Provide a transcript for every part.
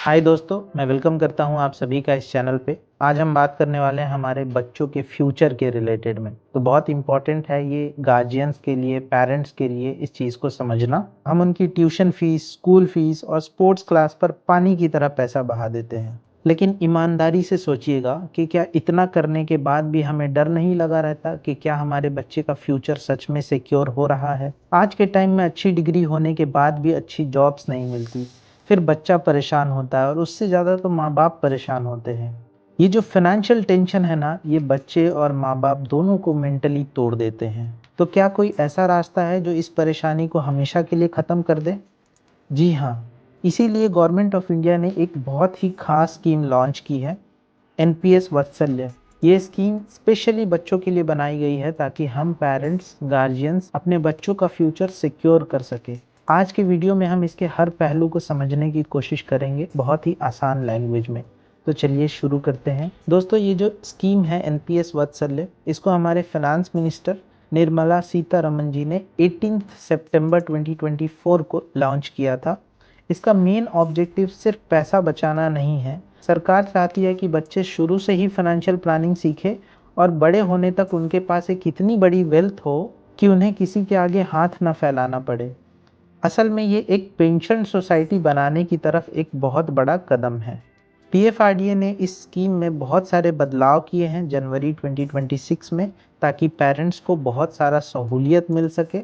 हाय दोस्तों, मैं वेलकम करता हूं आप सभी का इस चैनल पे। आज हम बात करने वाले हैं हमारे बच्चों के फ्यूचर के रिलेटेड में। तो बहुत इम्पोर्टेंट है ये गार्जियंस के लिए, पेरेंट्स के लिए इस चीज़ को समझना। हम उनकी ट्यूशन फीस, स्कूल फीस और स्पोर्ट्स क्लास पर पानी की तरह पैसा बहा देते हैं। लेकिन ईमानदारी से सोचिएगा कि क्या इतना करने के बाद भी हमें डर नहीं लगा रहता कि क्या हमारे बच्चे का फ्यूचर सच में सिक्योर हो रहा है। आज के टाइम में अच्छी डिग्री होने के बाद भी अच्छी जॉब्स नहीं मिलती, फिर बच्चा परेशान होता है और उससे ज़्यादा तो माँ बाप परेशान होते हैं। ये जो फाइनेंशियल टेंशन है ना, ये बच्चे और माँ बाप दोनों को मेंटली तोड़ देते हैं। तो क्या कोई ऐसा रास्ता है जो इस परेशानी को हमेशा के लिए ख़त्म कर दे? जी हाँ, इसीलिए गवर्नमेंट ऑफ इंडिया ने एक बहुत ही खास स्कीम लॉन्च की है, एनपीएस वात्सल्य। ये स्कीम स्पेशली बच्चों के लिए बनाई गई है ताकि हम पेरेंट्स, गार्जियंस अपने बच्चों का फ्यूचर सिक्योर कर सके। आज के वीडियो में हम इसके हर पहलू को समझने की कोशिश करेंगे बहुत ही आसान लैंग्वेज में। तो चलिए शुरू करते हैं। दोस्तों, ये जो स्कीम है एनपीएस वात्सल्य, इसको हमारे फाइनेंस मिनिस्टर निर्मला सीतारमन जी ने 18 सितंबर 2024 को लॉन्च किया था। इसका मेन ऑब्जेक्टिव सिर्फ पैसा बचाना नहीं है। सरकार चाहती है कि बच्चे शुरू से ही फाइनेंशियल प्लानिंग सीखें और बड़े होने तक उनके पास एक इतनी बड़ी वेल्थ हो कि उन्हें किसी के आगे हाथ न फैलाना पड़े। असल में ये एक पेंशन सोसाइटी बनाने की तरफ एक बहुत बड़ा कदम है। पीएफआरडीए ने इस स्कीम में बहुत सारे बदलाव किए हैं जनवरी 2026 में, ताकि पेरेंट्स को बहुत सारा सहूलियत मिल सके।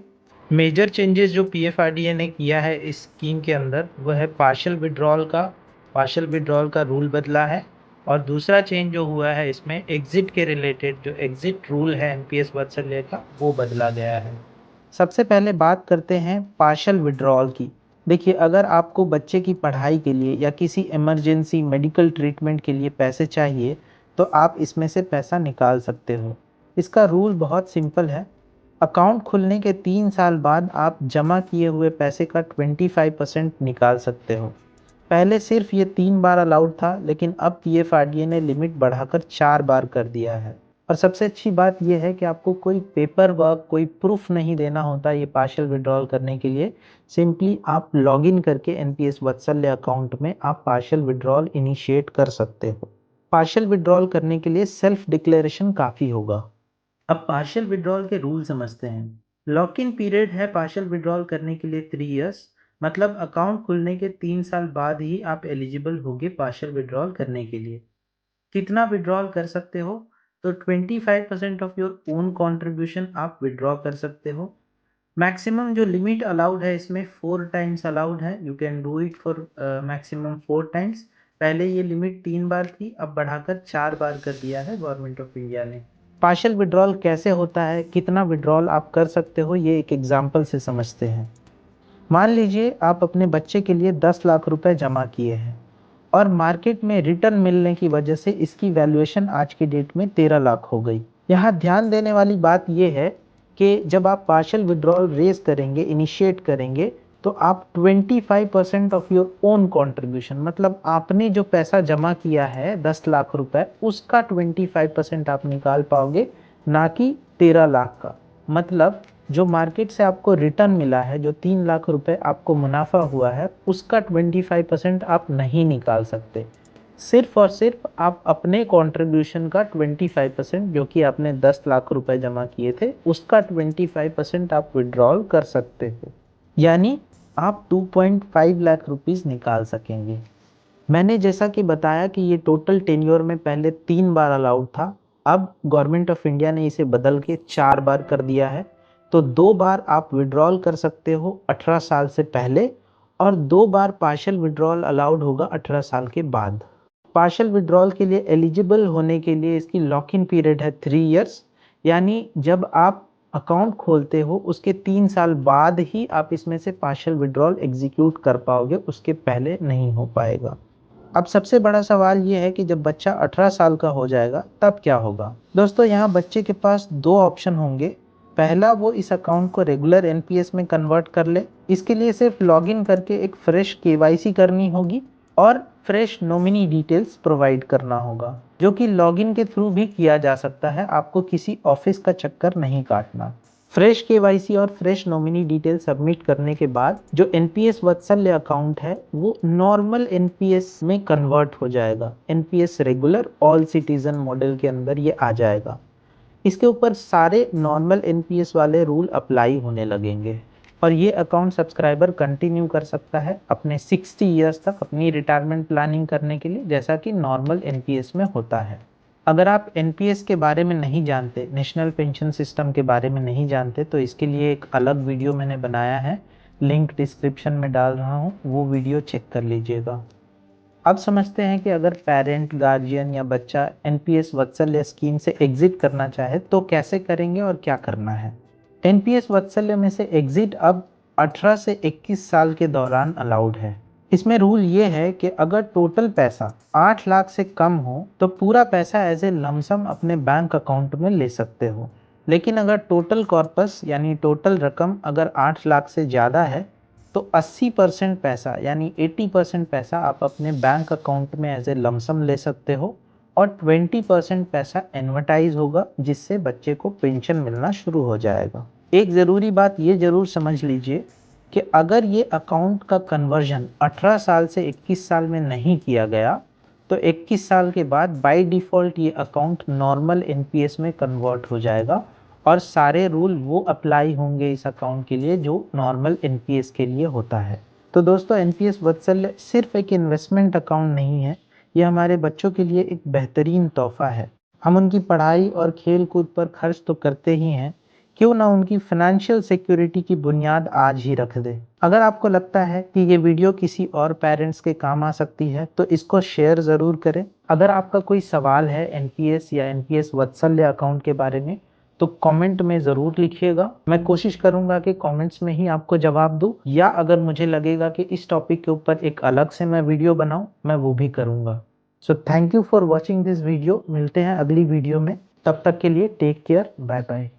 मेजर चेंजेस जो पीएफआरडीए ने किया है इस स्कीम के अंदर, वह है पार्शियल विड्रॉल का रूल बदला है। और दूसरा चेंज जो हुआ है इसमें एग्जिट के रिलेटेड, जो एग्जिट रूल है एनपीएस वात्सल्य का, वो बदला गया है। सबसे पहले बात करते हैं पार्शियल विड्रॉल की। देखिए, अगर आपको बच्चे की पढ़ाई के लिए या किसी इमरजेंसी मेडिकल ट्रीटमेंट के लिए पैसे चाहिए, तो आप इसमें से पैसा निकाल सकते हो। इसका रूल बहुत सिंपल है। अकाउंट खुलने के 3 साल बाद आप जमा किए हुए पैसे का 25% निकाल सकते हो। पहले सिर्फ ये 3 बार अलाउड था, लेकिन अब पीएफआरडीए ने लिमिट बढ़ाकर 4 बार कर दिया है। और सबसे अच्छी बात यह है कि आपको कोई पेपर वर्क, कोई प्रूफ नहीं देना होता ये पार्शियल विड्रॉल करने के लिए। सिंपली आप लॉगिन करके एनपीएस वात्सल्य अकाउंट में आप पार्शियल विड्रॉल इनिशिएट कर सकते हो। पार्शियल विड्रॉल करने के लिए सेल्फ डिक्लेरेशन काफ़ी होगा। अब पार्शियल विड्रॉल के रूल समझते हैं। लॉक इन पीरियड है पार्शियल विड्रॉल करने के लिए 3 इयर्स, मतलब अकाउंट खुलने के 3 साल बाद ही आप एलिजिबल होगे पार्शियल विड्रॉल करने के लिए। कितना विड्रॉल कर सकते हो? तो 25% ऑफ योर ओन कॉन्ट्रीब्यूशन आप विड्रॉ कर सकते हो। मैक्सिमम जो लिमिट अलाउड है इसमें 4 टाइम्स अलाउड है। You can do it for maximum 4 times. पहले ये लिमिट 3 बार थी, अब बढ़ाकर 4 बार कर दिया है गवर्नमेंट ऑफ इंडिया ने। पार्शियल विड्रॉल कैसे होता है, कितना विड्रॉल आप कर सकते हो, ये एक एग्जाम्पल से समझते हैं। मान लीजिए आप अपने बच्चे के लिए 10 लाख रुपए जमा किए हैं और मार्केट में रिटर्न मिलने की वजह से इसकी वैल्यूएशन आज की डेट में 13 लाख हो गई। यहाँ ध्यान देने वाली बात यह है कि जब आप पार्शियल विड्रॉल रेज करेंगे, इनिशिएट करेंगे, तो आप 25% ऑफ योर ओन कॉन्ट्रीब्यूशन, मतलब आपने जो पैसा जमा किया है 10 लाख रुपए, उसका 25% आप निकाल पाओगे, ना कि 13 लाख का। मतलब जो मार्केट से आपको रिटर्न मिला है, जो 3 लाख रुपए आपको मुनाफा हुआ है, उसका 25% आप नहीं निकाल सकते। सिर्फ और सिर्फ आप अपने कंट्रीब्यूशन का 25%, जो कि आपने 10 लाख रुपए जमा किए थे, उसका 25% आप विड्रॉल कर सकते हो। यानी आप 2.5 लाख रुपीस निकाल सकेंगे। मैंने जैसा कि बताया कि ये टोटल टेन्योर में पहले 3 बार अलाउड था, अब गवर्नमेंट ऑफ इंडिया ने इसे बदल के 4 बार कर दिया है। तो 2 बार आप विड्रॉल कर सकते हो 18 साल से पहले, और 2 बार पार्शियल विड्रॉल अलाउड होगा 18 साल के बाद। पार्शियल विड्रॉल के लिए एलिजिबल होने के लिए इसकी लॉक इन पीरियड है 3 इयर्स। यानी जब आप अकाउंट खोलते हो उसके 3 साल बाद ही आप इसमें से पार्शियल विड्रॉल एग्जीक्यूट कर पाओगे, उसके पहले नहीं हो पाएगा। अब सबसे बड़ा सवाल ये है कि जब बच्चा 18 साल का हो जाएगा तब क्या होगा। दोस्तों, यहाँ बच्चे के पास 2 ऑप्शन होंगे। पहला, वो इस अकाउंट को रेगुलर एनपीएस में कन्वर्ट कर ले। इसके लिए सिर्फ लॉगिन करके एक फ्रेश केवाईसी करनी होगी और फ्रेश नॉमिनी डिटेल्स प्रोवाइड करना होगा, जो कि लॉगिन के थ्रू भी किया जा सकता है। आपको किसी ऑफिस का चक्कर नहीं काटना। फ्रेश केवाईसी और फ्रेश नॉमिनी डिटेल सबमिट करने के बाद जो एनपीएस वात्सल्य अकाउंट है वो नॉर्मल एनपीएस में कन्वर्ट हो जाएगा। NPS regular all citizen model के अंदर ये आ जाएगा। इसके ऊपर सारे नॉर्मल एनपीएस वाले रूल अप्लाई होने लगेंगे और ये अकाउंट सब्सक्राइबर कंटिन्यू कर सकता है अपने 60 ईयर्स तक अपनी रिटायरमेंट प्लानिंग करने के लिए, जैसा कि नॉर्मल एनपीएस में होता है। अगर आप एनपीएस के बारे में नहीं जानते, नेशनल पेंशन सिस्टम के बारे में नहीं जानते, तो इसके लिए एक अलग वीडियो मैंने बनाया है, लिंक डिस्क्रिप्शन में डाल रहा हूँ, वो वीडियो चेक कर लीजिएगा। अब समझते हैं कि अगर पेरेंट, गार्जियन या बच्चा एनपीएस वात्सल्य स्कीम से एग्जिट करना चाहे तो कैसे करेंगे और क्या करना है। एनपीएस वात्सल्य में से एग्जिट अब 18 से 21 साल के दौरान अलाउड है। इसमें रूल ये है कि अगर टोटल पैसा 8 लाख से कम हो तो पूरा पैसा एज ए लमसम अपने बैंक अकाउंट में ले सकते हो। लेकिन अगर टोटल कॉर्पस यानी टोटल रकम अगर 8 लाख से ज़्यादा है तो 80% पैसा यानी 80% पैसा आप अपने बैंक अकाउंट में एज ए लमसम ले सकते हो और 20% पैसा एनवटाइज होगा, जिससे बच्चे को पेंशन मिलना शुरू हो जाएगा। एक ज़रूरी बात ये ज़रूर समझ लीजिए कि अगर ये अकाउंट का कन्वर्जन 18 साल से 21 साल में नहीं किया गया तो 21 साल के बाद बाय डिफ़ॉल्ट ये अकाउंट नॉर्मल एनपीएस में कन्वर्ट हो जाएगा और सारे रूल वो अप्लाई होंगे इस अकाउंट के लिए जो नॉर्मल एनपीएस के लिए होता है। तो दोस्तों, एनपीएस वात्सल्य सिर्फ एक इन्वेस्टमेंट अकाउंट नहीं है, ये हमारे बच्चों के लिए एक बेहतरीन तोहफा है। हम उनकी पढ़ाई और खेल कूद पर खर्च तो करते ही हैं, क्यों ना उनकी फाइनेंशियल सिक्योरिटी की बुनियाद आज ही रख दे। अगर आपको लगता है कि ये वीडियो किसी और पेरेंट्स के काम आ सकती है तो इसको शेयर ज़रूर करें। अगर आपका कोई सवाल है एनपीएस या एनपीएस वात्सल्य अकाउंट के बारे में तो कमेंट में ज़रूर लिखिएगा। मैं कोशिश करूंगा कि कमेंट्स में ही आपको जवाब दूं, या अगर मुझे लगेगा कि इस टॉपिक के ऊपर एक अलग से मैं वीडियो बनाऊं, मैं वो भी करूंगा। So thank you for watching this video. मिलते हैं अगली वीडियो में, तब तक के लिए टेक केयर, बाय बाय।